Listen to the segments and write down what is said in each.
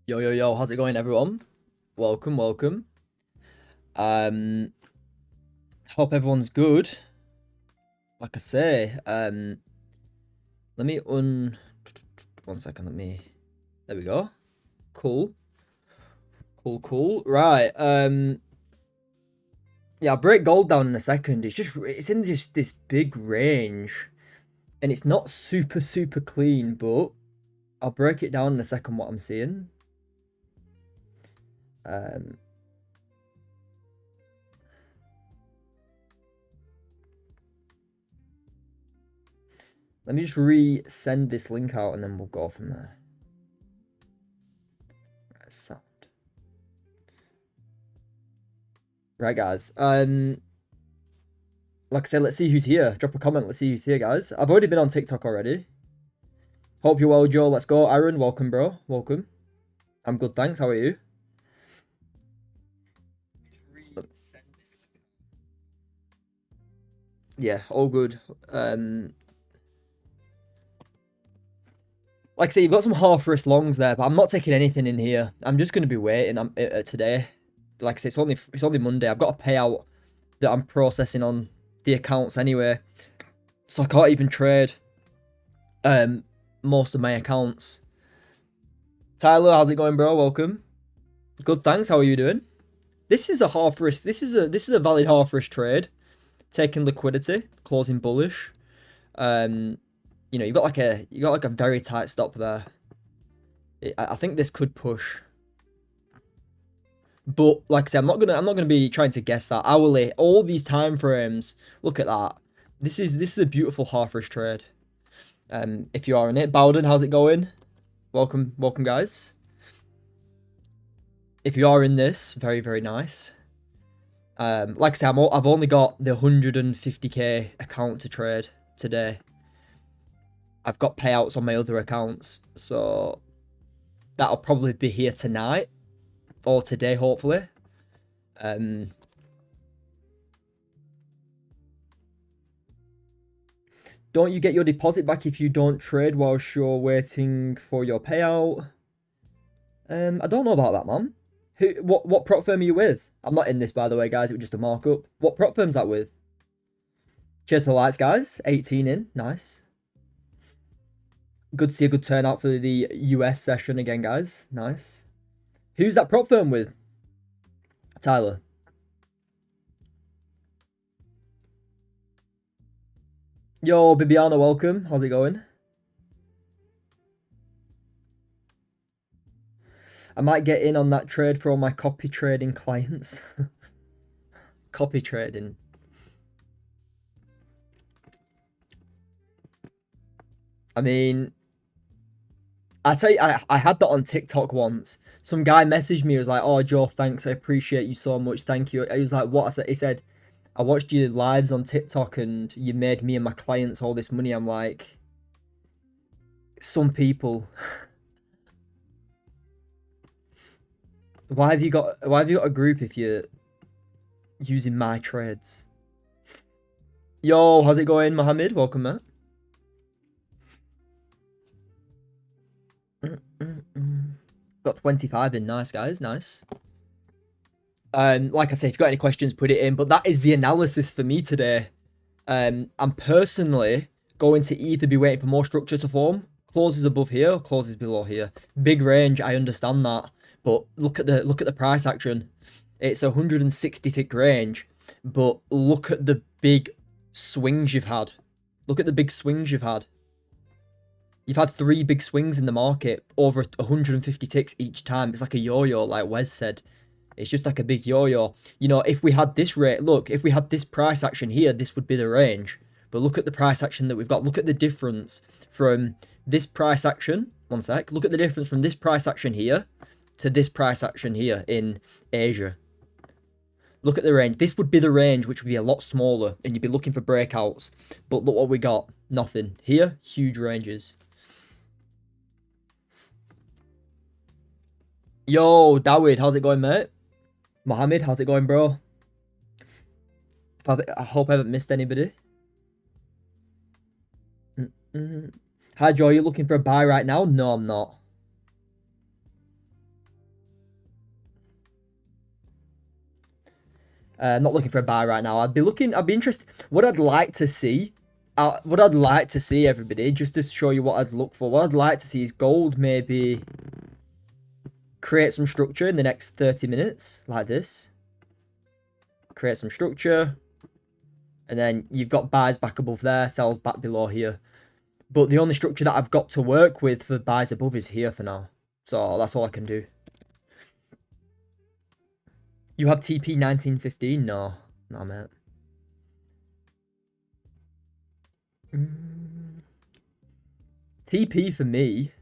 Yo, yo, yo, how's it going, everyone? Welcome, welcome. Hope everyone's good. Like I say, let me one second, there we go. Cool. Cool. Right, yeah, I'll break gold down in a second. It's in just this big range, and it's not super clean, but I'll break it down in a second what I'm seeing. Um, Let me just resend this link out and then we'll go from there. Right, sound. Right, guys. Like I said, let's see who's here. Drop a comment. Let's see who's here, guys. I've already been on TikTok already. Hope you're well, Joe. Let's go. Aaron, welcome, bro. Welcome. I'm good, thanks. How are you? Yeah, all good. Like I say, you've got some half wrist longs there, but I'm not taking anything in here. I'm just going to be waiting today. Like I say, it's only Monday. I've got a payout that I'm processing on the accounts anyway, so I can't even trade most of my accounts. Tyler, how's it going, bro? Welcome. Good, thanks. How are you doing? This is a half risk. This is a valid half risk trade. Taking liquidity, closing bullish. You know, you got like a very tight stop there. I think this could push. But like I said, I'm not gonna be trying to guess that hourly. All these time frames, look at that. This is a beautiful half risk trade. If you are in it, Bowden, how's it going? Welcome, guys. If you are in this, very nice. Like I said, I've only got the 150k account to trade today. I've got payouts on my other accounts, so that'll probably be here tonight or today, hopefully. Don't you get your deposit back if you don't trade whilst you're waiting for your payout? I don't know about that, man. What prop firm are you with? I'm not in this, by the way, guys. It was just a markup. What prop firm's that with? Cheers for the lights, guys. 18 in. Nice. Good to see a good turnout for the US session again, guys. Nice. Who's that prop firm with? Tyler. Yo, Bibiana, welcome. How's it going? I might get in on that trade for all my copy trading clients. Copy trading. I mean, I tell you, I had that on TikTok once. Some guy messaged me, he was like, "Oh, Joe, thanks, I appreciate you so much, thank you." He was like, "What?" I said, he said, "I watched your lives on TikTok and you made me and my clients all this money." I'm like, some people. Why have you got a group if you're using my trades? Yo, how's it going, Mohammed? Welcome, man. Got 25 in. Nice, guys. Nice. Like I say, if you've got any questions, put it in. But that is the analysis for me today. I'm personally going to either be waiting for more structure to form. Closes above here, closes below here. Big range, I understand that. But look at the price action. It's a 160 tick range. But look at the big swings you've had. Look at the big swings you've had. You've had 3 big swings in the market, over 150 ticks each time. It's like a yo-yo, like Wes said. It's just like a big yo-yo. You know, if we had this rate, look, if we had this price action here, this would be the range. But look at the price action that we've got. Look at the difference from this price action. One sec. Look at the difference from this price action here to this price action here in Asia. Look at the range. This would be the range, which would be a lot smaller, and you'd be looking for breakouts. But look what we got. Nothing. Here, huge ranges. Yo, Dawid, how's it going, mate? Mohammed, how's it going, bro? I hope I haven't missed anybody. Hi, Joe, you looking for a buy right now? No, I'm not. I'm not looking for a buy right now. I'd be interested. What I'd like to see, everybody, just to show you what I'd look for. What I'd like to see is gold maybe create some structure in the next 30 minutes, like this. Create some structure. And then you've got buys back above there, sells back below here. But the only structure that I've got to work with for buys above is here for now. So that's all I can do. You have TP 1915? No. No, mate. TP for me.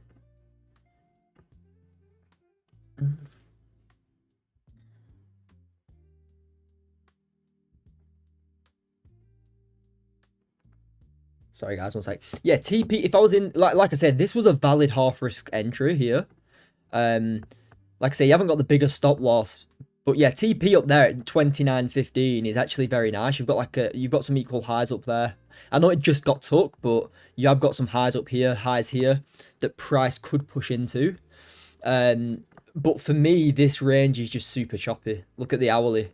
Sorry, guys, one sec. Yeah, TP, if I was in, like I said, this was a valid half risk entry here. Like I say, you haven't got the biggest stop loss. But yeah, TP up there at 29.15 is actually very nice. You've got some equal highs up there. I know it just got took, but you have got some highs up here, highs here that price could push into. But for me, this range is just super choppy. Look at the hourly.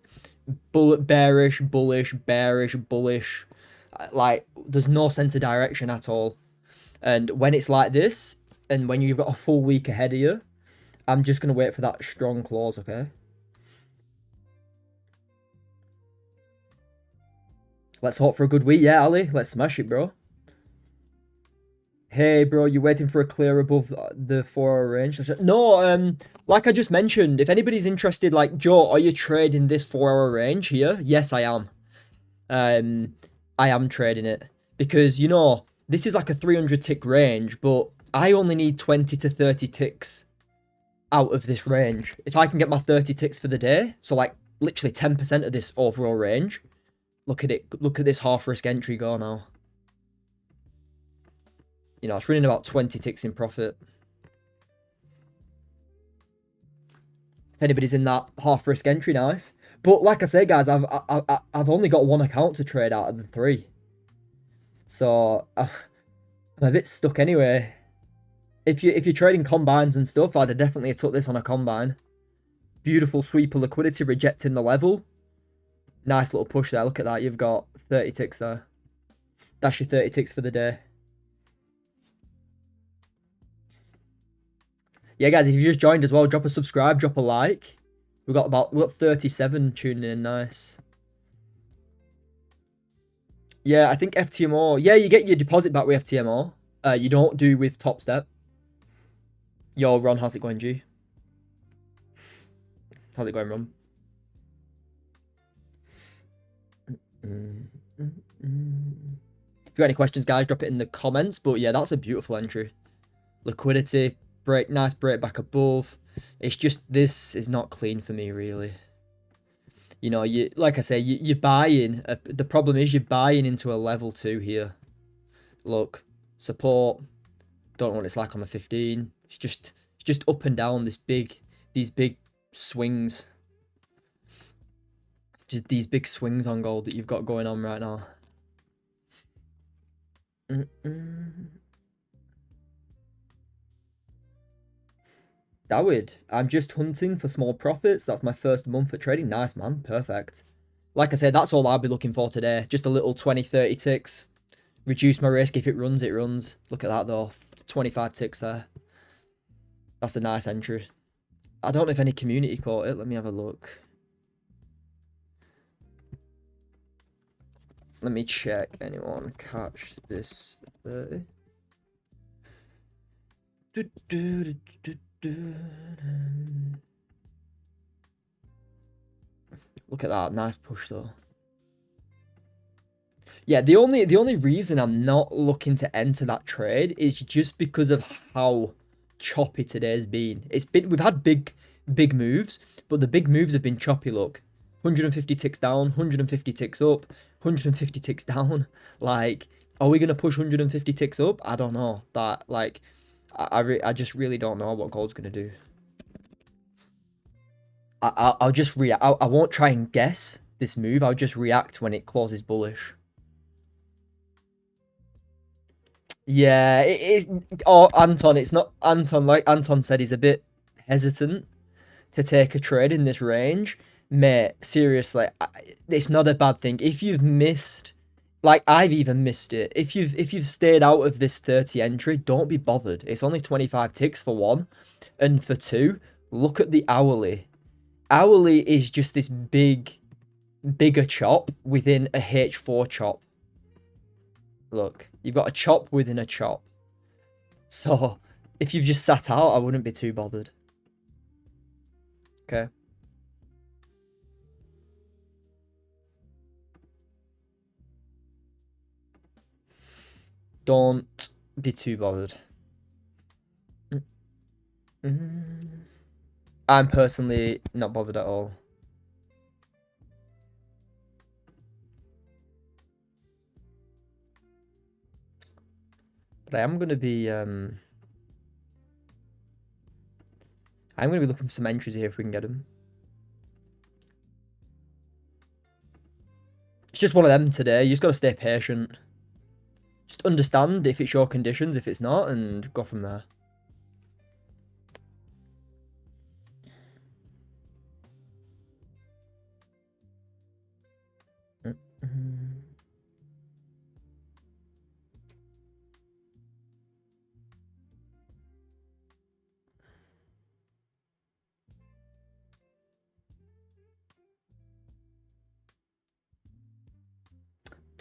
Bearish, bullish, bearish, bullish. Like, there's no sense of direction at all. And when it's like this, and when you've got a full week ahead of you, I'm just going to wait for that strong close, okay? Let's hope for a good week. Yeah, Ali, let's smash it, bro. Hey, bro, you waiting for a clear above the 4-hour range? No, like I just mentioned, if anybody's interested, like, Joe, are you trading this 4-hour range here? Yes, I am. I am trading it because, you know, this is like a 300 tick range, but I only need 20 to 30 ticks out of this range. If I can get my 30 ticks for the day, so like literally 10% of this overall range, look at it. Look at this half risk entry go now. You know, it's running about 20 ticks in profit. If anybody's in that half risk entry, nice. But like I say, guys, I've only got one account to trade out of the 3, so I'm a bit stuck anyway. If you're trading combines and stuff, I'd have definitely took this on a combine. Beautiful sweep of liquidity, rejecting the level. Nice little push there. Look at that. You've got 30 ticks there. That's your 30 ticks for the day. Yeah, guys, if you just joined as well, drop a subscribe, drop a like. We got 37 tuning in, nice. Yeah, I think FTMO. Yeah, you get your deposit back with FTMO. You don't do with Top Step. Yo, Ron, how's it going, G? How's it going, Ron? If you got any questions, guys, drop it in the comments. But yeah, that's a beautiful entry. Liquidity, break, nice break back above. It's just, this is not clean for me, really. You know, like I say, you're buying. The problem is you're buying into a level 2 here. Look, support. Don't know what it's like on the 15. It's just up and down these big swings. Just these big swings on gold that you've got going on right now. Xauusd, I'm just hunting for small profits. That's my first month at trading. Nice, man. Perfect. Like I said, that's all I'll be looking for today. Just a little 20, 30 ticks. Reduce my risk. If it runs, it runs. Look at that, though. 25 ticks there. That's a nice entry. I don't know if any community caught it. Let me have a look. Let me check. Anyone catch this 30? Look at that, nice push though. Yeah, the only reason I'm not looking to enter that trade is just because of how choppy today's been. We've had big moves, but the big moves have been choppy. Look, 150 ticks down, 150 ticks up, 150 ticks down. Like, are we gonna push 150 ticks up? I don't know. That, like, I just really don't know what gold's gonna do. I'll just react. I won't try and guess this move. I'll just react when it closes bullish. Yeah, oh, Anton, it's not Anton. Like Anton said, he's a bit hesitant to take a trade in this range. Mate, seriously, it's not a bad thing. If you've missed, like I've even missed it. If you've stayed out of this 30 entry, don't be bothered. It's only 25 ticks for one, and for two, look at the hourly. Hourly is just this bigger chop within a H4 chop. Look, you've got a chop within a chop. So, if you've just sat out, I wouldn't be too bothered. Okay. Don't be too bothered. I'm personally not bothered at all. But I am going to be looking for some entries here if we can get them. It's just one of them today. You just got to stay patient. Just understand if it's your conditions, if it's not, and go from there.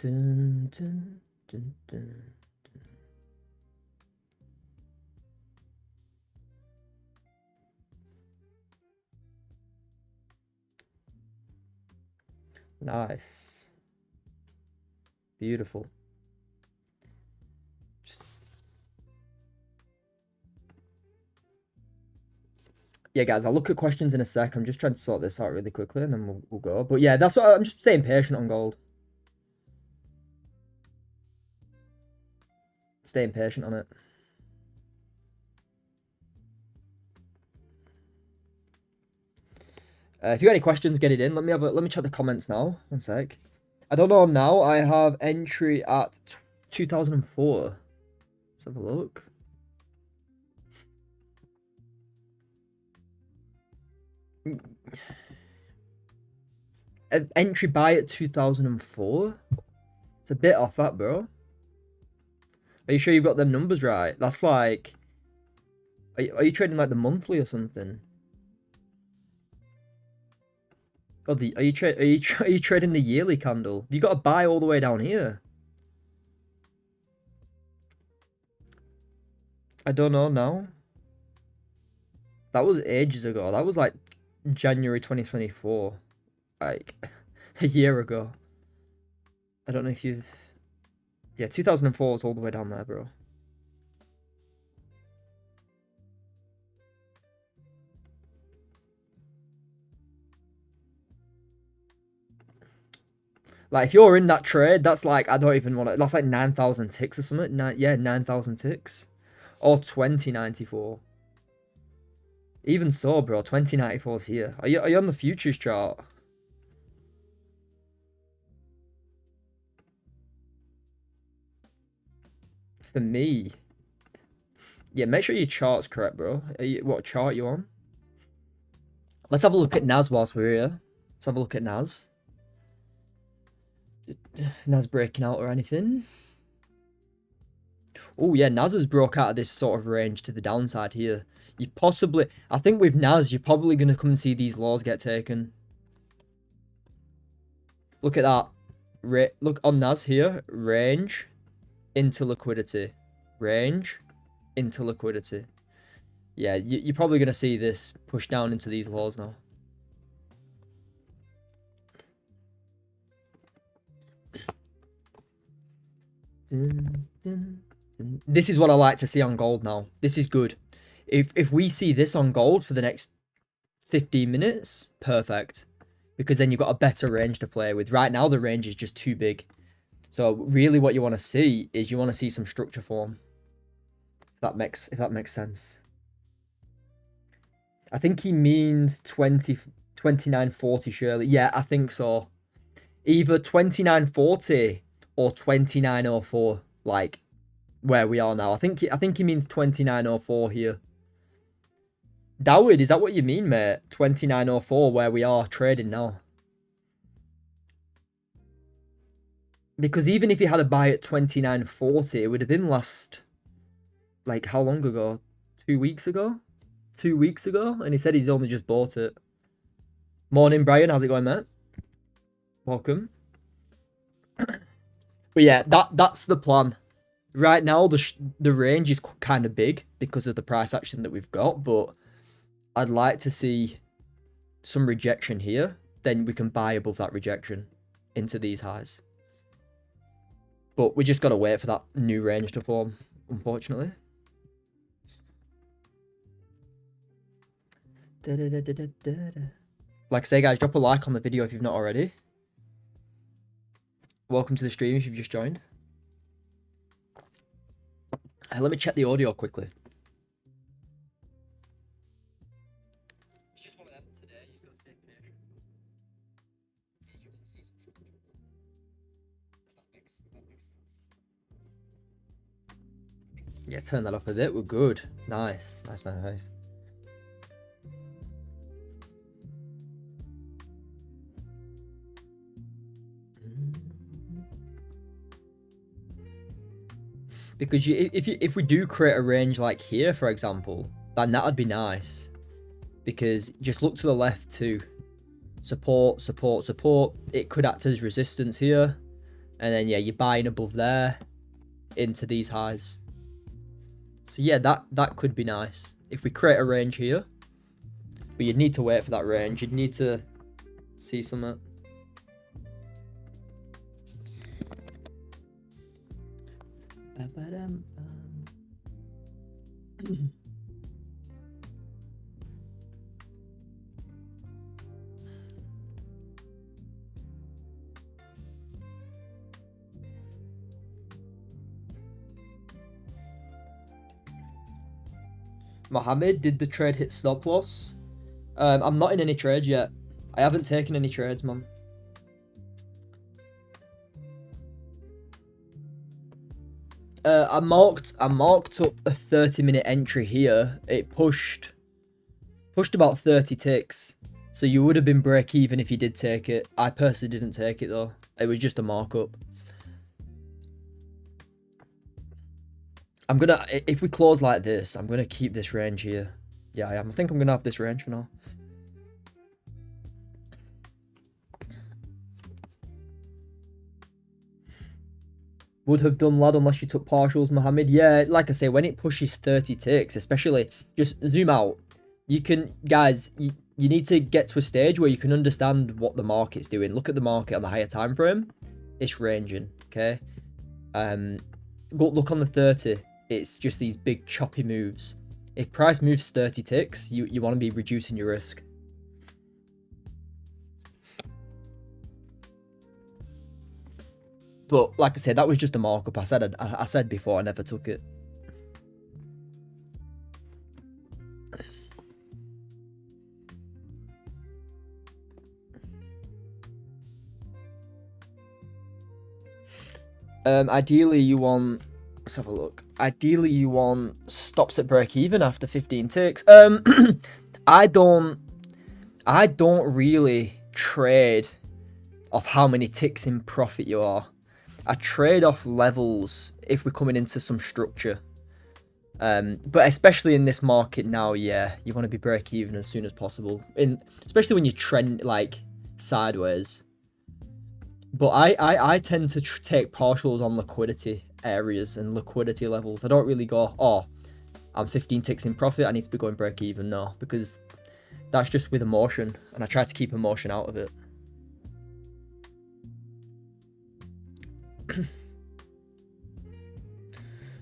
Dun, dun, dun, dun. Nice. Beautiful. Yeah, guys, I'll look at questions in a sec. I'm just trying to sort this out really quickly, and then we'll go. But yeah, that's what I'm just staying patient on gold. Staying patient on it. If you got any questions, get it in. Let me check the comments now. One sec. I don't know now. I have entry at 2004. Let's have a look. Entry buy at 2004. It's a bit off that, bro. Are you sure you've got them numbers right? That's like, are you trading like the monthly or something? Oh, are you trading the yearly candle? You got to buy all the way down here. I don't know now. That was ages ago. That was like January 2024, like a year ago. I don't know if you've. Yeah, 2004 is all the way down there, bro. Like, if you're in that trade, that's like, I don't even want to, that's like 9,000 ticks or something. Yeah, 9,000 ticks. Or 2094. Even so, bro, 2094 is here. Are you on the futures chart? For me. Yeah, make sure your chart's correct, bro. What chart you on? Let's have a look at NAS whilst we're here. Let's have a look at NAS. NAS breaking out or anything? Oh yeah, NAS has broke out of this sort of range to the downside here. You possibly, I think with NAS, you're probably going to come and see these laws get taken. Look at that. Look on NAS here. Range into liquidity. Range into liquidity. Yeah, you're probably going to see this push down into these laws now. This is what I like to see on gold now. This is good. If we see this on gold for the next 15 minutes, perfect. Because then you've got a better range to play with. Right now, the range is just too big. So really what you want to see is you want to see some structure form. If that makes sense. I think he means 29.40 surely. Yeah, I think so. Either 29.40 or 29.04, like where we are now. I think he means 29.04 here. Dawid, is that what you mean, mate? 2904, where we are trading now. Because even if he had a buy at 2940, it would have been last, like, how long ago? 2 weeks ago? 2 weeks ago? And he said he's only just bought it. Morning, Brian. How's it going, mate? Welcome. But yeah, that's the plan. Right now, the range is kind of big because of the price action that we've got, but I'd like to see some rejection here. Then we can buy above that rejection into these highs. But we just got to wait for that new range to form, unfortunately. Like I say, guys, drop a like on the video if you've not already. Welcome to the stream if you've just joined. Let me check the audio quickly. Yeah, turn that up a bit. We're good. Nice. Nice, nice, nice. Because if we do create a range like here, for example, then that'd be nice. Because just look to the left too. Support, support, support. It could act as resistance here. And then, yeah, you're buying above there into these highs. So, yeah, that could be nice. If we create a range here. But you'd need to wait for that range. You'd need to see something. Mohammed, did the trade hit stop loss? I'm not in any trades yet. I haven't taken any trades, man. I marked up a 30-minute entry here. It pushed about 30 ticks. So you would have been break even if you did take it. I personally didn't take it though. It was just a markup. I'm gonna, if we close like this, I'm gonna keep this range here. Yeah, I am. I think I'm gonna have this range for now. Would have done, lad, unless you took partials, Mohammed. Yeah, like I say, when it pushes 30 ticks, especially, just zoom out. You can, guys, you need to get to a stage where you can understand what the market's doing. Look at the market on the higher time frame. It's ranging, okay? Look on the 30. It's just these big choppy moves. If price moves 30 ticks, you want to be reducing your risk. But like I said, that was just a markup. I said before I never took it. Ideally you want, let's have a look. Ideally you want stops at break even after 15 ticks. I don't really trade off how many ticks in profit you are. I trade off levels if we're coming into some structure. But especially in this market now, yeah, you want to be break even as soon as possible. Especially when you trend like sideways. But I tend to take partials on liquidity areas and liquidity levels. I don't really go, oh, I'm 15 ticks in profit, I need to be going break even. No, because that's just with emotion, and I try to keep emotion out of it.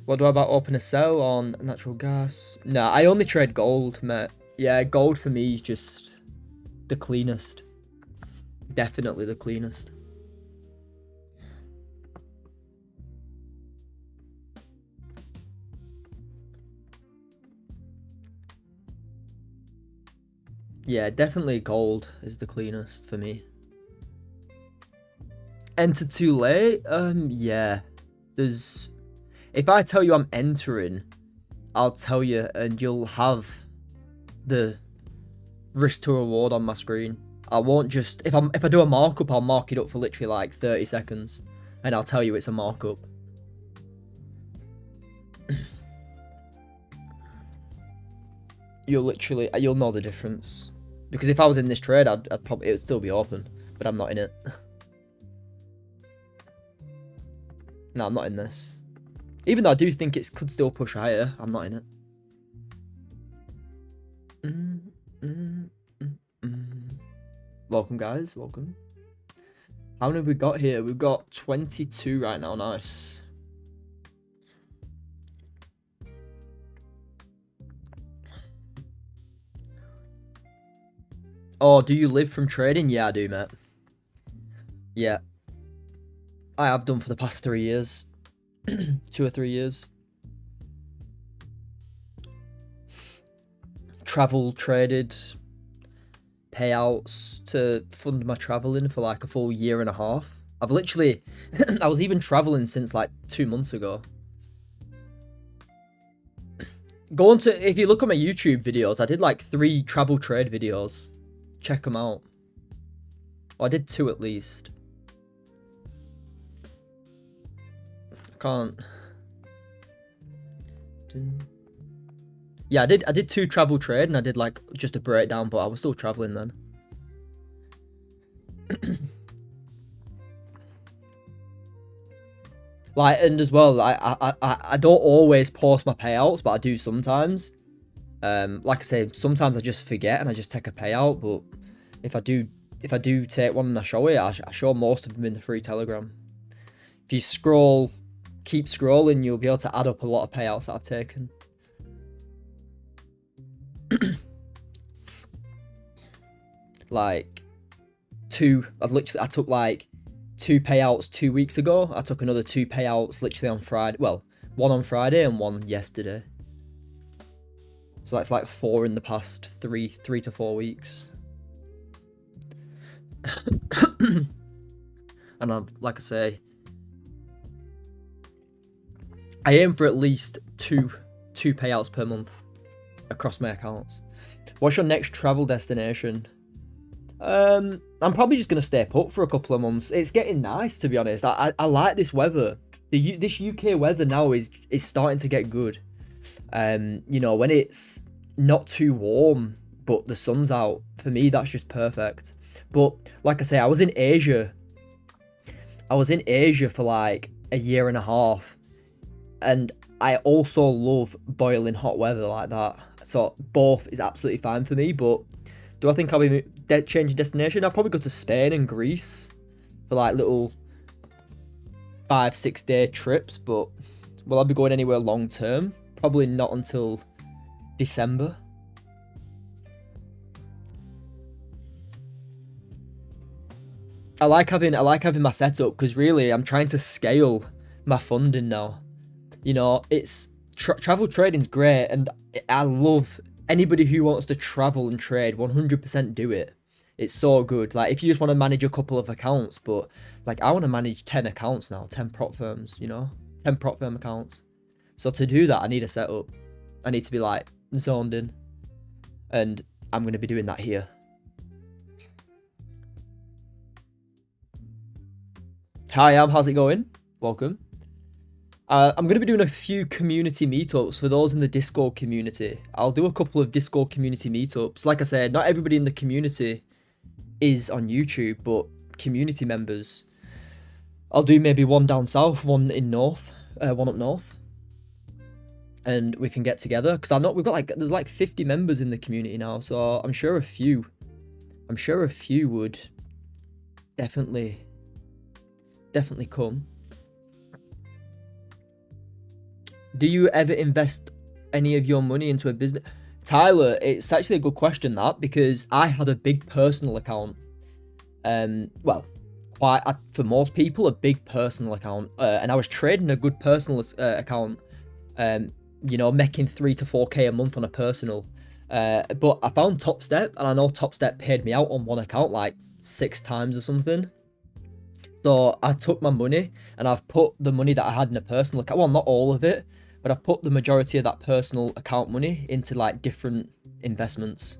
What do I about open a sell on natural gas? No, I only trade gold, mate. Yeah, gold for me is just the cleanest. Definitely the cleanest. Yeah, definitely gold is the cleanest for me. Enter too late? Yeah. There's... If I tell you I'm entering, I'll tell you and you'll have the risk to reward on my screen. I won't just, if I do a markup, I'll mark it up for literally like 30 seconds and I'll tell you it's a markup. You'll know the difference. Because if I was in this trade, I'd probably, it would still be open, but I'm not in it. No, I'm not in this. Even though I do think it could still push higher, I'm not in it. Welcome, guys. Welcome. How many have we got here? We've got 22 right now. Nice. Oh, do you live from trading? Yeah, I do, mate. Yeah. I have done for the past 3 years. 2 or 3 years. Travel, traded, payouts to fund my traveling for like a full year and a half. I've literally, I was even traveling since like 2 months ago. Go on to, if you look at my YouTube videos, I did like 3 travel trade videos. Check them out. Well, I did 2 at least. I can't. Yeah, I did 2 travel trade and I did like just a breakdown, but I was still traveling then. Like, and as well, I don't always post my payouts, but I do sometimes. Like I say, sometimes I just forget and I just take a payout, but if I do take one and I show it, I show most of them in the free Telegram. If you scroll, keep scrolling, you'll be able to add up a lot of payouts that I've taken. Like I took like 2 payouts 2 weeks ago. I took another 2 payouts literally on Friday. Well, 1 on Friday and 1 yesterday. So that's like 4 in the past 3 to 4 weeks. And like I say, I aim for at least two payouts per month across my accounts. What's your next travel destination? I'm probably just gonna stay put for a couple of months. It's getting nice, to be honest. I like this weather. This UK weather now is starting to get good. You know, when it's not too warm but the sun's out, for me that's just perfect. But like I say, I was in Asia for like a year and a half, and I also love boiling hot weather like that. So both is absolutely fine for me. But do I think I'll be changing destination? I'll probably go to Spain and Greece for like little 5-6 day trips. But will I be going anywhere long term? Probably not until December. I like having my setup because really I'm trying to scale my funding now. You know, it's travel trading's great, and I love anybody who wants to travel and trade. 100% do it. It's so good. Like, if you just want to manage a couple of accounts, but like I want to manage 10 accounts now, 10 prop firms. You know, 10 prop firm accounts. So to do that, I need a setup. I need to be like zoned in, and I'm going to be doing that here. Hi, how's it going? Welcome. I'm going to be doing a few community meetups for those in the Discord community. I'll do a couple of Discord community meetups. Like I said, not everybody in the community is on YouTube, but community members. I'll do maybe one down south, one in north, one up north. And we can get together, because I know there's like 50 members in the community now, so I'm sure a few would definitely come. Do you ever invest any of your money into a business? Tyler, it's actually a good question, that, because I had a big personal account. Well, for most people, a big personal account, and I was trading a good personal account. You know, making 3 to 4k a month on a personal. But I found Top Step, and I know Top Step paid me out on one account like 6 times or something. So I took my money and I've put the money that I had in a personal account, well, not all of it, but I put the majority of that personal account money into like different investments.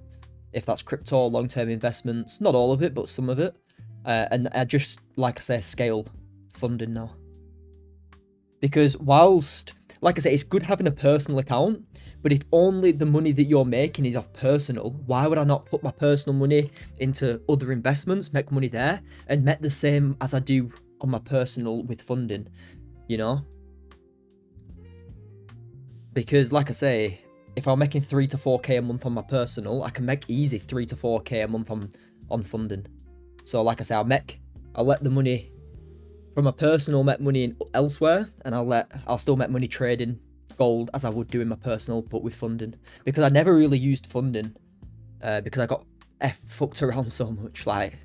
If that's crypto, long-term investments, not all of it, but some of it. And I just, like I say, scale funding now. Because whilst, like I say, it's good having a personal account, but if only the money that you're making is off personal, why would I not put my personal money into other investments, make money there, and make the same as I do on my personal with funding, you know? Because, like I say, if I'm making 3 to 4k a month on my personal, I can make easy 3 to 4k a month on funding. So, like I say, I'll let the money from my personal make money in elsewhere, and I'll still make money trading gold as I would do in my personal, but with funding. Because I never really used funding, because I got fucked around so much. Like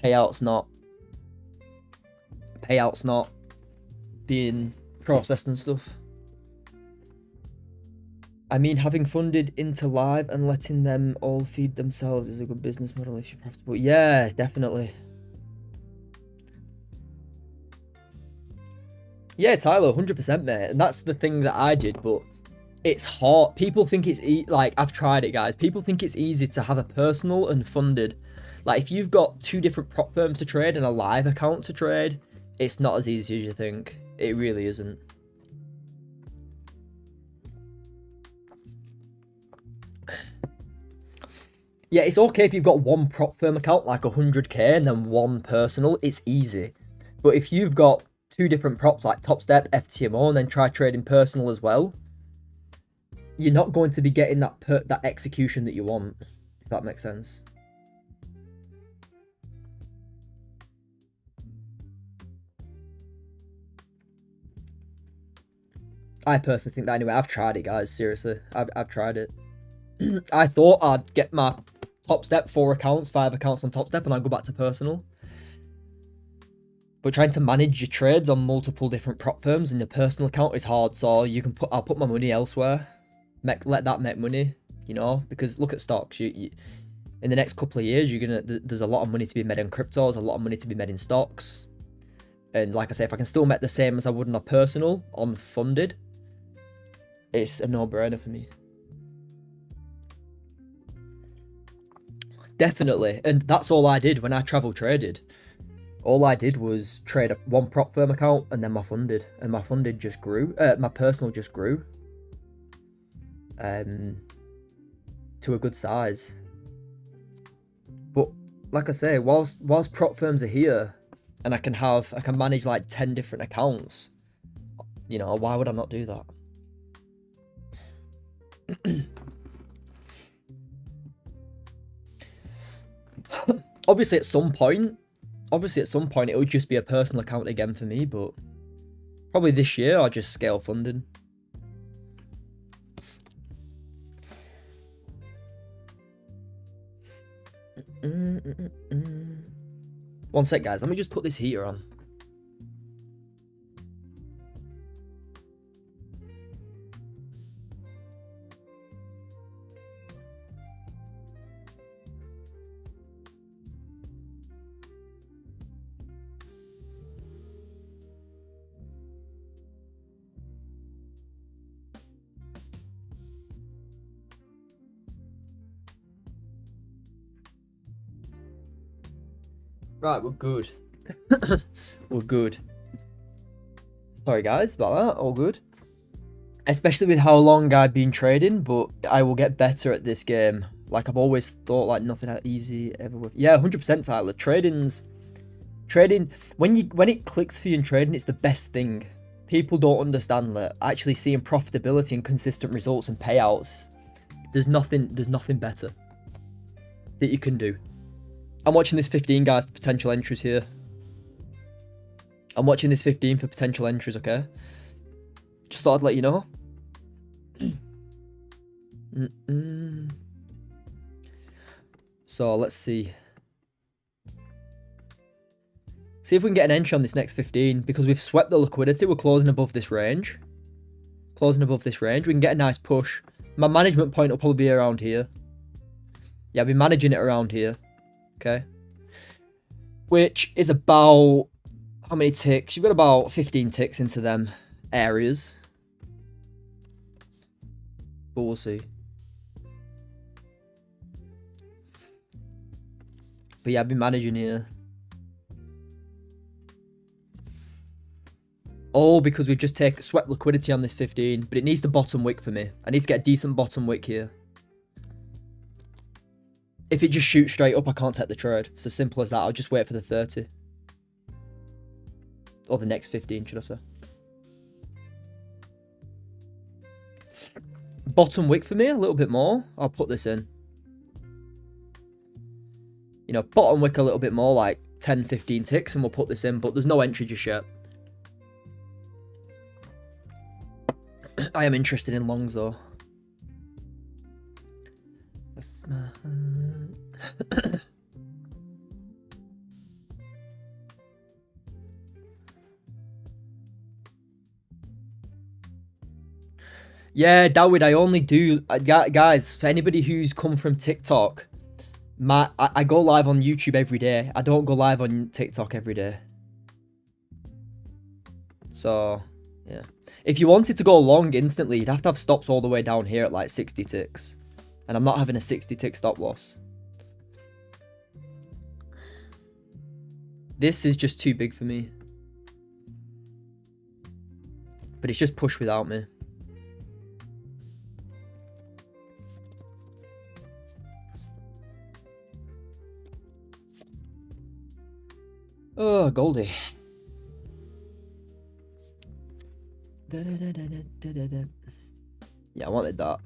payouts not being processed and stuff. I mean, having funded into live and letting them all feed themselves is a good business model if you're profitable. Yeah, definitely. Yeah, Tyler, 100%, mate. And that's the thing that I did, but it's hard. People think it's like, I've tried it, guys. People think it's easy to have a personal and funded. Like, if you've got 2 different prop firms to trade and a live account to trade, it's not as easy as you think. It really isn't. Yeah, it's okay if you've got 1 prop firm account, like 100k, and then 1 personal. It's easy. But if you've got 2 different props like Top Step, FTMO, and then try trading personal as well, you're not going to be getting that execution that you want, if that makes sense. I personally think that anyway. I've tried it, guys. Seriously, I've tried it. I thought I'd get my Top Step 4 accounts, 5 accounts on Top Step, and I'd go back to personal. But trying to manage your trades on multiple different prop firms in your personal account is hard. So I'll put my money elsewhere, let that make money, you know. Because look at stocks. You in the next couple of years, there's a lot of money to be made in cryptos, a lot of money to be made in stocks. And like I say, if I can still make the same as I would on a personal, on funded, it's a no-brainer for me. Definitely. And that's all I did when I travel traded. All I did was trade 1 prop firm account and then my funded. And my funded just grew. My personal just grew. To a good size. But like I say, whilst prop firms are here and I can manage like 10 different accounts, you know, why would I not do that? Obviously at some point it would just be a personal account again for me, but probably this year I'll just scale funding. One sec, guys, let me just put this heater on. Right, we're good. We're good. Sorry guys about that, all good. Especially with how long I've been trading, but I will get better at this game. Like I've always thought, like nothing easy ever would. Yeah, 100% Tyler. Trading, when it clicks for you in trading, it's the best thing. People don't understand that actually seeing profitability and consistent results and payouts, there's nothing better that you can do. I'm watching this 15, guys, for potential entries here. I'm watching this 15 for potential entries, okay? Just thought I'd let you know. So, let's see. See if we can get an entry on this next 15. Because we've swept the liquidity, we're closing above this range. We can get a nice push. My management point will probably be around here. Yeah, I'll be managing it around here. Okay, which is about, how many ticks? You've got about 15 ticks into them areas, but we'll see. But yeah, I've been managing here. Oh, because we've just swept liquidity on this 15, but it needs the bottom wick for me. I need to get a decent bottom wick here. If it just shoots straight up, I can't take the trade. It's as simple as that. I'll just wait for the 30. Or the next 15, should I say. Bottom wick for me, a little bit more. I'll put this in. You know, bottom wick a little bit more, like 10, 15 ticks, and we'll put this in. But there's no entry just yet. I am interested in longs, though. Yeah, Dawid, I only do... guys, for anybody who's come from TikTok, I go live on YouTube every day. I don't go live on TikTok every day. So, yeah. If you wanted to go long instantly, you'd have to have stops all the way down here at like 60 ticks. And I'm not having a 60 tick stop loss. This is just too big for me. But it's just push without me. Oh, Goldie. Yeah, I wanted that.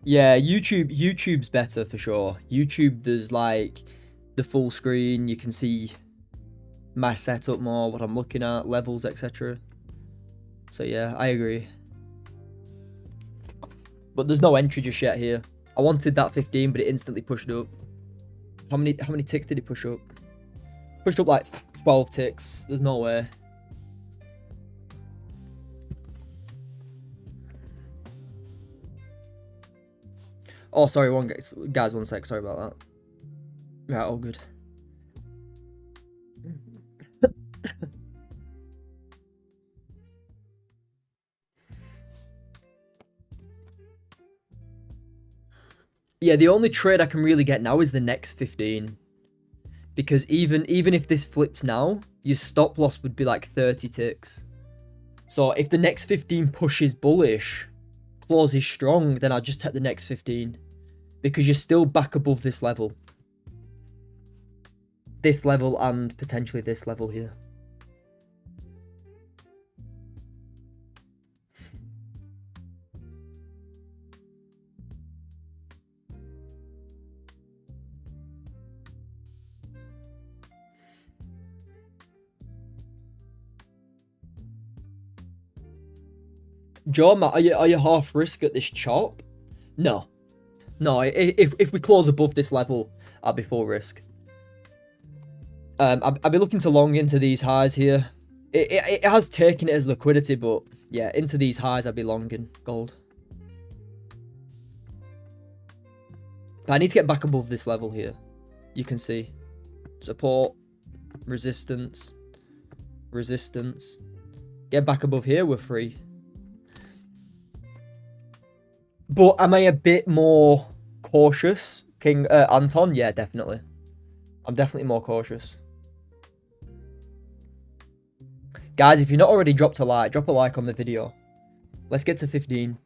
Yeah, YouTube's better for sure. YouTube, there's like the full screen. You can see my setup more, what I'm looking at, levels, etc. So yeah, I agree. But there's no entry just yet here. I wanted that 15, but it instantly pushed up. How many ticks did it push up? Pushed up like 12 ticks. There's no way. Oh, sorry, guys, 1 sec. Sorry about that. Right, all good. Yeah, the only trade I can really get now is the next 15. Because even if this flips now, your stop loss would be like 30 ticks. So if the next 15 pushes bullish, clause is strong, then I'll just take the next 15. Because you're still back above this level. This level and potentially this level here. Joe, Matt, are you half risk at this chop? No. No, if we close above this level, I'll be full risk. I'll be looking to long into these highs here. It has taken it as liquidity, but yeah, into these highs, I'll be longing gold. But I need to get back above this level here. You can see. Support, resistance, resistance. Get back above here, we're free. But am I a bit more cautious, King Anton? Yeah, definitely. I'm definitely more cautious. Guys, if you're not already dropped a like, drop a like on the video. Let's get to 15.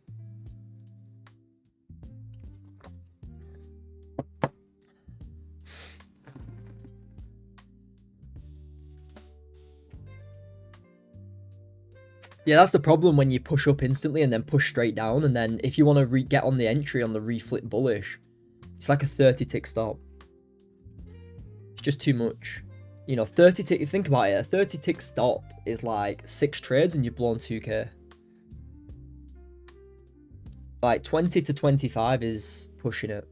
Yeah, that's the problem when you push up instantly and then push straight down. And then if you want to get on the entry on the reflip bullish, it's like a 30 tick stop. It's just too much. You know, 30 tick, if you think about it, a 30 tick stop is like 6 trades and you've blown 2k. Like 20 to 25 is pushing it.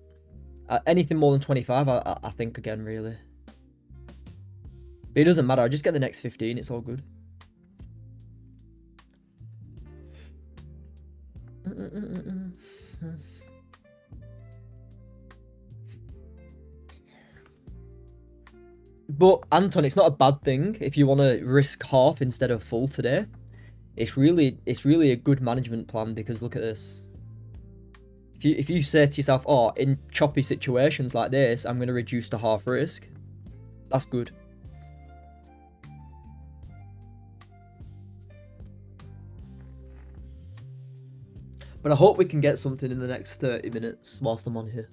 Anything more than 25, I think again, really. But it doesn't matter. I just get the next 15. It's all good. But Anton, it's not a bad thing if you want to risk half instead of full today. It's really a good management plan, because look at this. If you say to yourself, oh, in choppy situations like this, I'm going to reduce to half risk, that's good. But I hope we can get something in the next 30 minutes whilst I'm on here.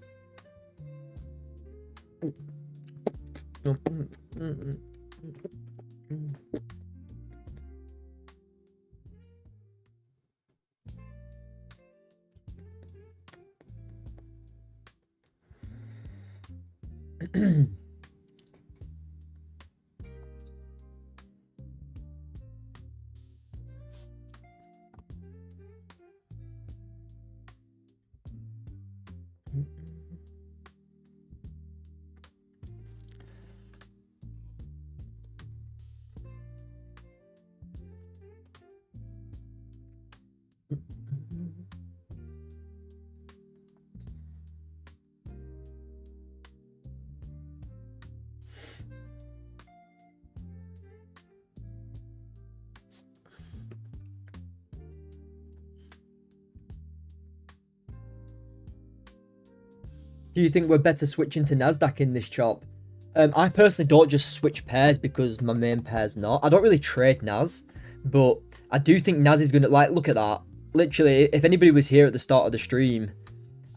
Do you think we're better switching to Nasdaq in this chop? I personally don't just switch pairs because my main pair's not. I don't really trade Nas, but I do think Nas is going to, like, look at that. Literally, if anybody was here at the start of the stream,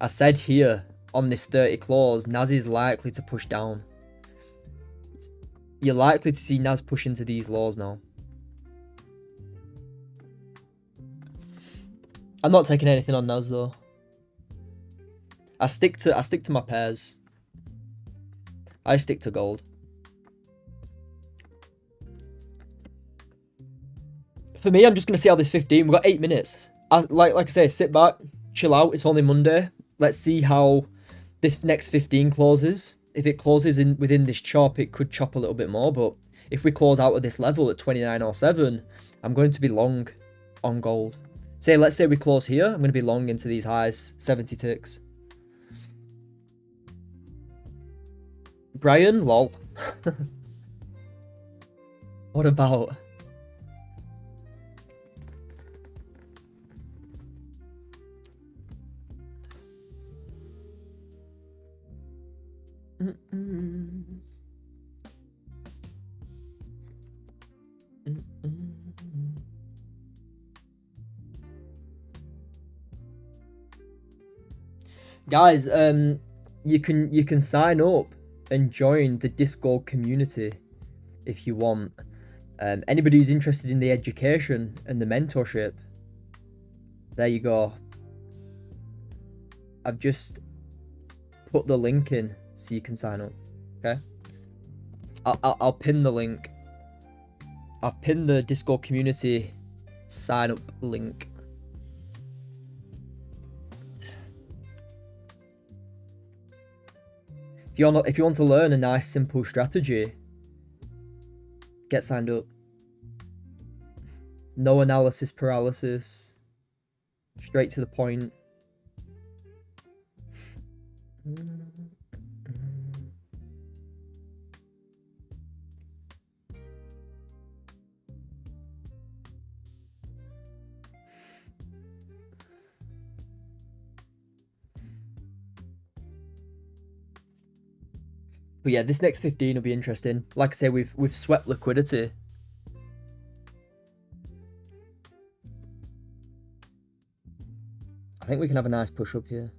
I said here on this 30 clause, Nas is likely to push down. You're likely to see Nas push into these lows now. I'm not taking anything on Nas though. I stick to my pairs. I stick to gold. For me, I'm just gonna see how this 15. We've got 8 minutes. Like I say, sit back, chill out. It's only Monday. Let's see how this next 15 closes. If it closes within this chop, it could chop a little bit more. But if we close out at this level at 29.07, I'm going to be long on gold. Let's say we close here. I'm going to be long into these highs, 70 ticks. Brian, lol. What about? Guys, you can sign up and join the Discord community if you want. Anybody who's interested in the education and the mentorship, there you go. I've just put the link in so you can sign up. Okay, I'll pin the link. I've pinned the Discord community sign up link. If you want to learn a nice simple strategy, get signed up. No analysis paralysis. Straight to the point. But yeah, this next 15 will be interesting. Like I say, we've swept liquidity. I think we can have a nice push up here.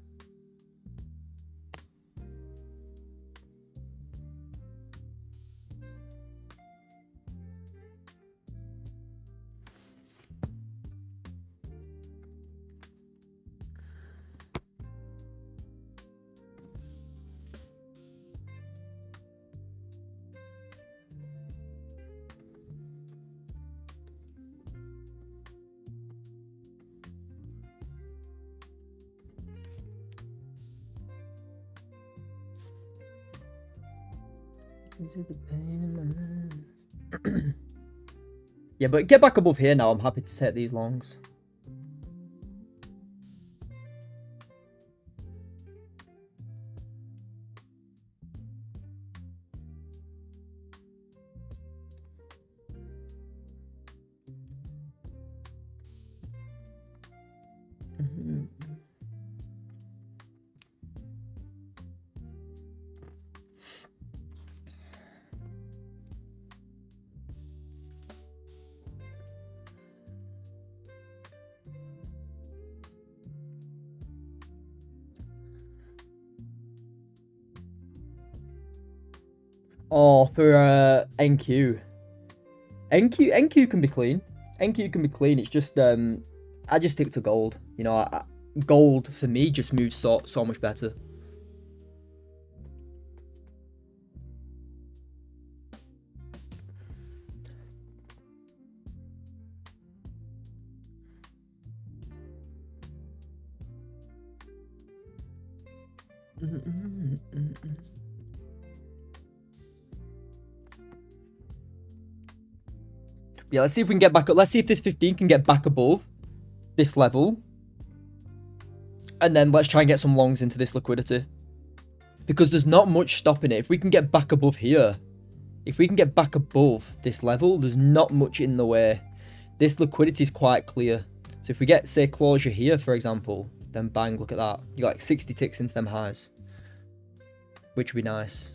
Yeah, but get back above here now. I'm happy to take these longs. Oh, for NQ. NQ can be clean. NQ can be clean. It's just I just stick to gold. You know, gold for me just moves so much better. Yeah, let's see if we can get back up. Let's see if this 15 can get back above this level. And then let's try and get some longs into this liquidity. Because there's not much stopping it. If we can get back above here, if we can get back above this level, there's not much in the way. This liquidity is quite clear. So if we get, say, closure here, for example, then bang, look at that. You got like 60 ticks into them highs. Which would be nice.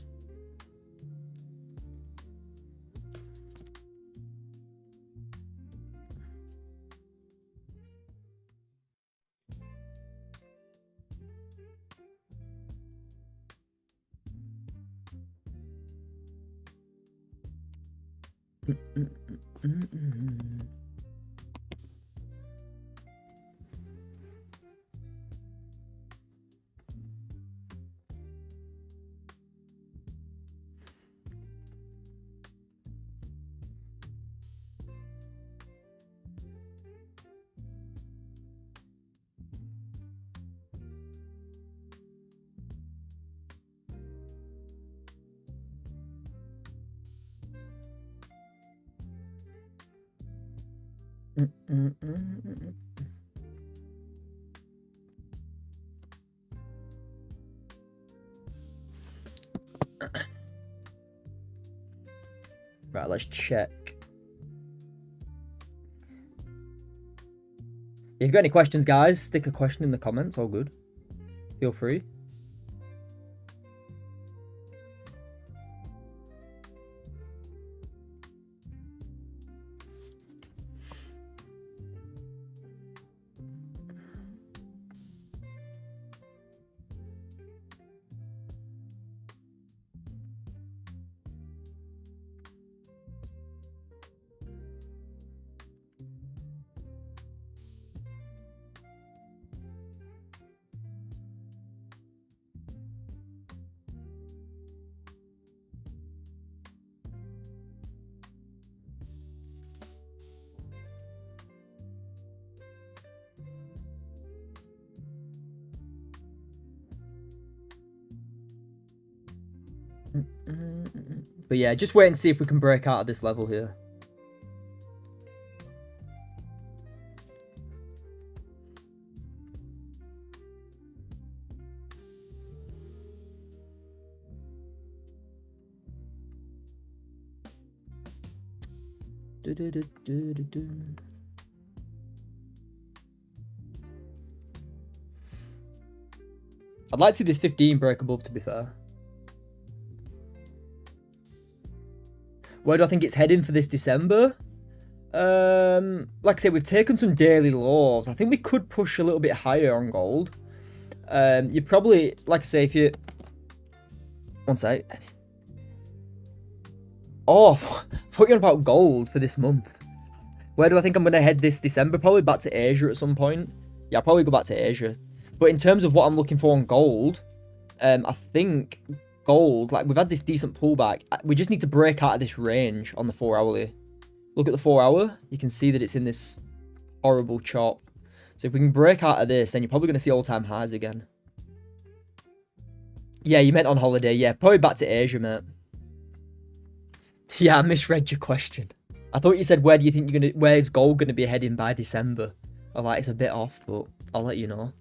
Right, let's check. If you've got any questions, guys, stick a question in the comments. All good. Feel free. But yeah, just wait and see if we can break out of this level here. I'd like to see this 15 break above, to be fair. Where do I think it's heading for this December? Like I said, we've taken some daily lows. I think we could push a little bit higher on gold. You probably, like I say, if you... One sec. Oh, fucking about gold for this month. Where do I think I'm going to head this December? Probably back to Asia at some point. Yeah, I'll probably go back to Asia. But in terms of what I'm looking for on gold, I think... gold, like we've had this decent pullback. We just need to break out of this range on the 4-hourly. Look at the 4-hour. You can see that it's in this horrible chop. So if we can break out of this, then you're probably going to see all-time highs again. Yeah, you meant on holiday. Yeah, probably back to Asia, mate. Yeah, I misread your question. I thought you said, where do you think where's gold going to be heading by December? I like, it's a bit off, but I'll let you know.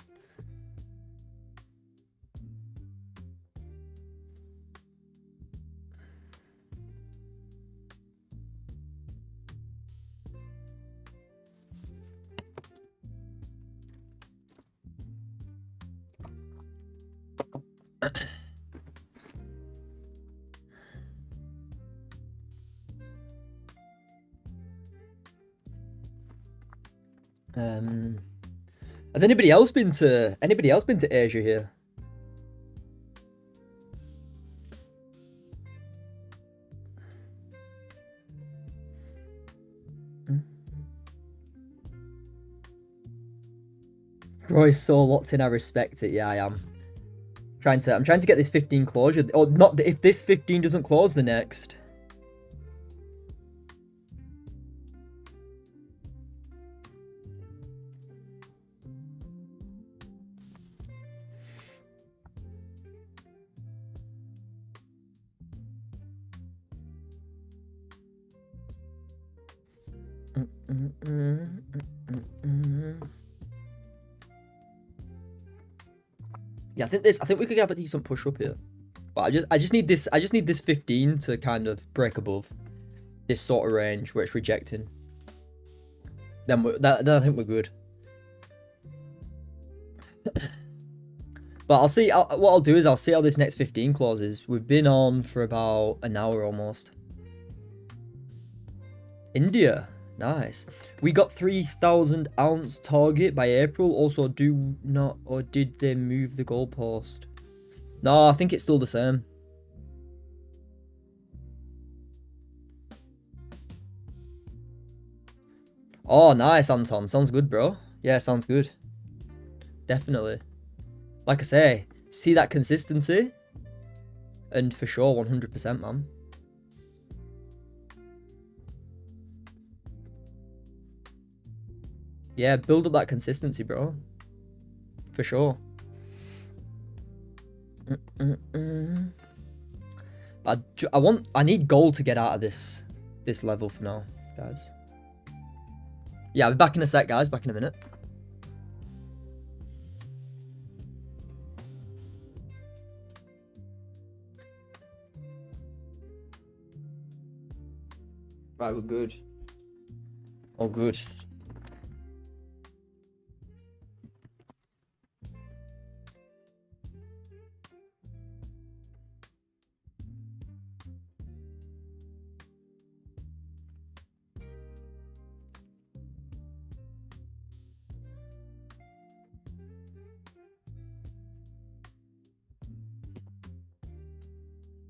Has anybody else been to Asia here? bro is so locked in. I respect it. Yeah, I am. I'm trying to get this 15 closure. Or not. If this 15 doesn't close, the next. Yeah, I think we could have a decent push up here. But I just need this 15 to kind of break above this sort of range where it's rejecting. Then I think we're good. But I'll see. What I'll do is I'll see how this next 15 closes. We've been on for about an hour almost. India, nice. We got 3,000 ounce target by April. Also, or did they move the goalpost? No, I think it's still the same. Oh, nice, Anton. Sounds good, bro. Yeah, sounds good. Definitely. Like I say, see that consistency? And for sure, 100%, man. Yeah, build up that consistency, bro. For sure. But I need gold to get out of this level for now, guys. Yeah, I'll be back in a sec, guys. Back in a minute. Right, we're good. All good.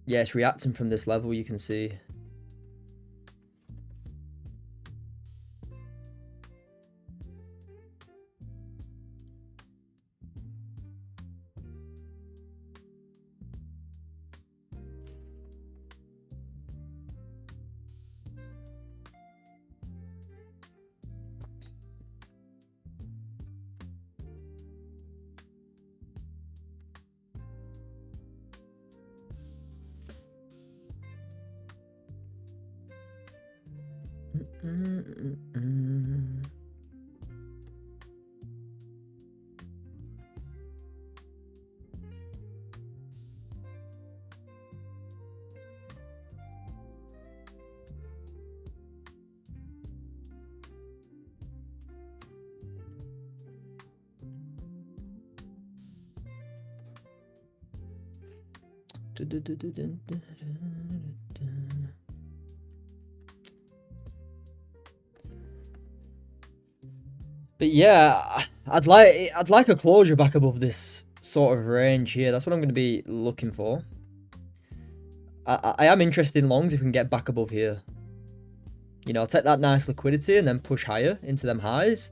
Yeah, it's reacting from this level, you can see. But yeah, I'd like a closure back above this sort of range here. That's what I'm going to be looking for. I am interested in longs if we can get back above here. You know, take that nice liquidity and then push higher into them highs.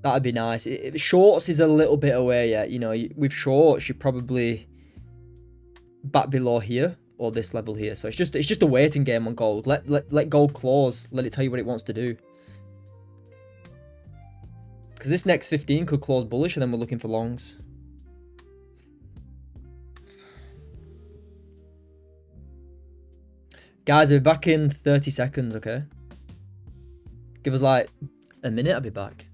That'd be nice. Shorts is a little bit away yet. You know, with shorts, you're probably back below here or this level here. So it's just a waiting game on gold. Let gold close. Let it tell you what it wants to do. Because this next 15 could close bullish and then we're looking for longs. Guys, I'll be back in 30 seconds, okay? Give us like a minute, I'll be back.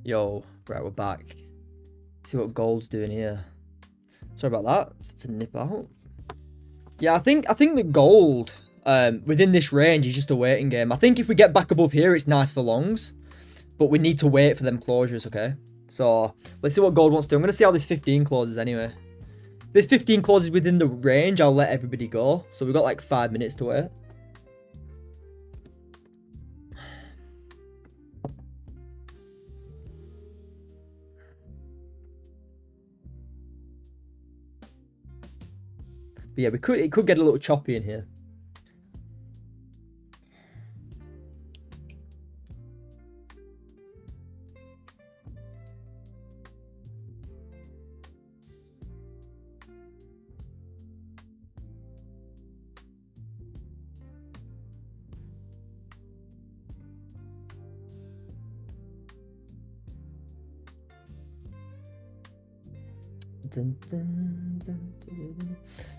Yo, right, we're back. See what gold's doing here. Sorry about that. It's a nip out. Yeah, I think the gold within this range is just a waiting game. I think if we get back above here, it's nice for longs, but we need to wait for them closures, okay? So let's see what gold wants to do. I'm gonna see how this 15 closes anyway. This 15 closes within the range, I'll let everybody go. So we've got like 5 minutes to wait. But yeah, it could get a little choppy in here.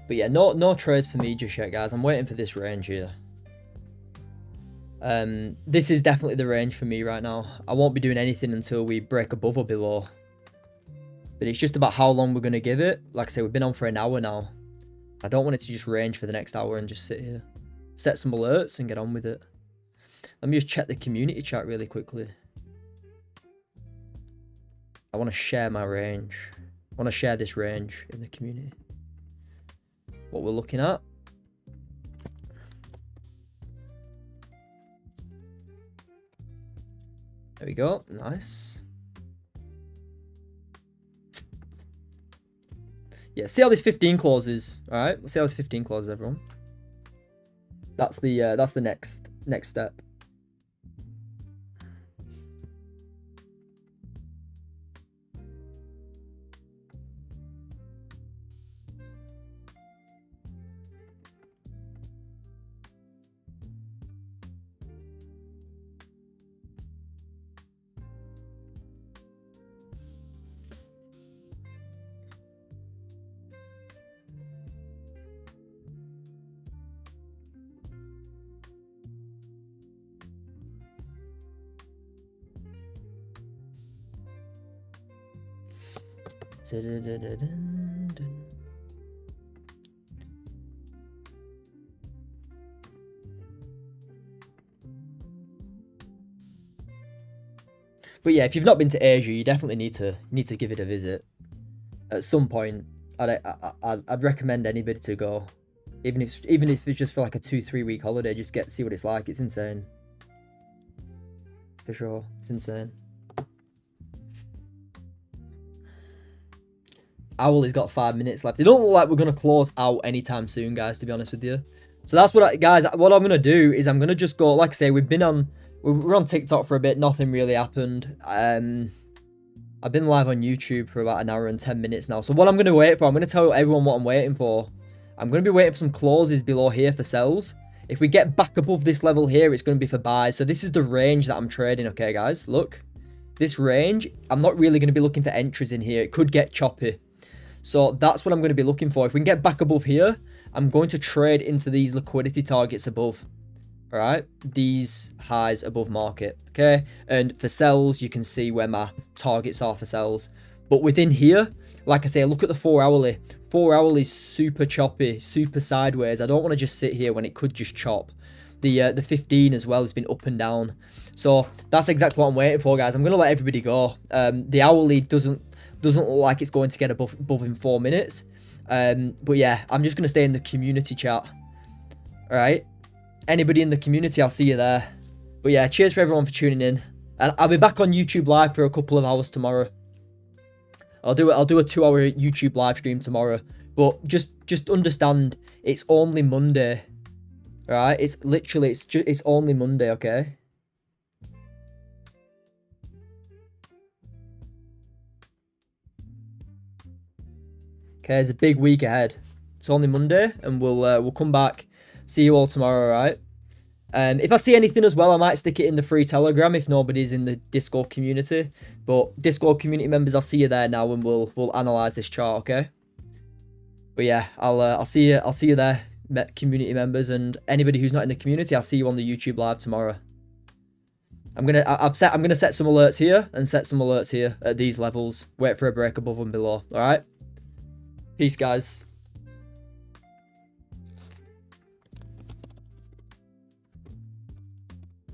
But yeah, no trades for me just yet, guys. I'm waiting for this range here. This is definitely the range for me right now. I won't be doing anything until we break above or below. But it's just about how long we're going to give it. Like I say, we've been on for an hour now. I don't want it to just range for the next hour and just sit here. Set some alerts and get on with it. Let me just check the community chat really quickly. I want to share my range. I want to share this range in the community. What we're looking at. There we go. Nice. Yeah, see how this 15 closes. All right, let's see how this 15 closes, everyone. That's the next step. But yeah, if you've not been to Asia, you definitely need to give it a visit at some point. I'd recommend anybody to go, even if it's just for like a 2-3 week holiday. Just see what it's like. It's insane, for sure. It's insane. Owl has got 5 minutes left. It don't look like we're gonna close out anytime soon, guys, to be honest with you. So that's what guys, what I'm gonna do is I'm gonna just go, like I say, we're on TikTok for a bit, nothing really happened. I've been live on YouTube for about 1 hour and 10 minutes now. So what I'm gonna wait for, I'm gonna tell everyone what I'm waiting for. I'm gonna be waiting for some closes below here for sells. If we get back above this level here, it's gonna be for buys. So this is the range that I'm trading, okay guys? Look. This range, I'm not really gonna be looking for entries in here. It could get choppy. So that's what I'm going to be looking for. If we can get back above here, I'm going to trade into these liquidity targets above. All right, these highs above market. Okay, and for sells, you can see where my targets are for sells. But within here, like I say, look at the 4 hourly. 4 hourly is super choppy, super sideways. I don't want to just sit here when it could just chop. The 15 as well has been up and down. So that's exactly what I'm waiting for, guys. I'm going to let everybody go. The hourly doesn't look like it's going to get above in 4 minutes. But yeah, I'm just going to stay in the community chat. All right. Anybody in the community, I'll see you there. But yeah, cheers for everyone for tuning in. And I'll be back on YouTube live for a couple of hours tomorrow. I'll do a 2-hour YouTube live stream tomorrow. But just understand, it's only Monday. All right. It's only Monday, okay? Okay, it's a big week ahead. It's only Monday, and we'll come back. See you all tomorrow, all right? If I see anything as well, I might stick it in the free Telegram if nobody's in the Discord community. But Discord community members, I'll see you there now, and we'll analyze this chart, okay? But yeah, I'll see you there, community members, and anybody who's not in the community, I'll see you on the YouTube live tomorrow. I'm gonna set some alerts here and set some alerts here at these levels. Wait for a break above and below. All right. Peace, guys.